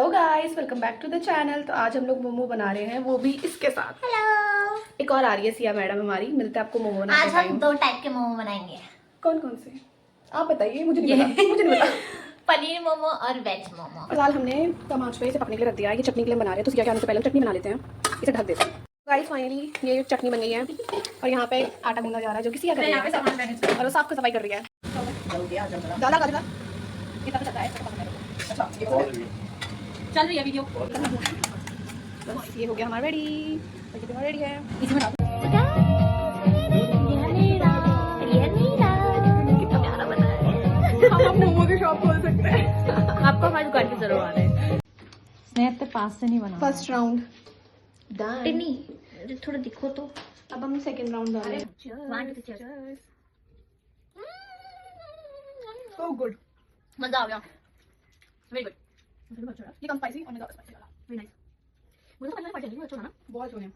Hello guys, welcome back to the channel. तो आज हम लोग मोमो बना रहे हैं, वो भी इसके साथ। हेलो। एक और आ रही है सिया मैडम हमारी, मिलते हैं आपको मोमो बनाते आज हम दो टाइप के मोमो बनाएंगे। कौन कौन से आप बताइए, मुझे नहीं पता, मुझे नहीं पता। पनीर मोमो और वेज मोमो। फिलहाल हमने कम आंच पे इसे पकने के लिए रख दिया है। ये चटनी के लिए बना रहे हैं, तो सिया के आने से पहले हम चटनी बना लेते हैं। इसे ढक देते हैं। गाइस फाइनली ये चटनी बन गई है और यहाँ पे आटा गूंदा जा रहा है, जो कि सिया कर रही है और वो साफ सफाई कर रही है। ज्यादा कर चल रही है वीडियो। बस ये हो गया हमारा रेडी, रेडी है। इसमें डाल कितना प्यारा बना है। हम मोमो की शॉप खोल सकते हैं। आपको हमारी दुकान की जरूर आना है। स्नेह तो पास से नहीं बना। First round done. टिनी थोड़ा दिखो तो। अब हम सेकंड राउंड डाल रहे हैं। सो गुड, मजा आ गया। Very good. ये कम स्पाइसी और मैं ज्यादा स्पाइसी वाला। Very nice. मुझे तो पता नहीं अच्छा था ना, बहुत अच्छा है।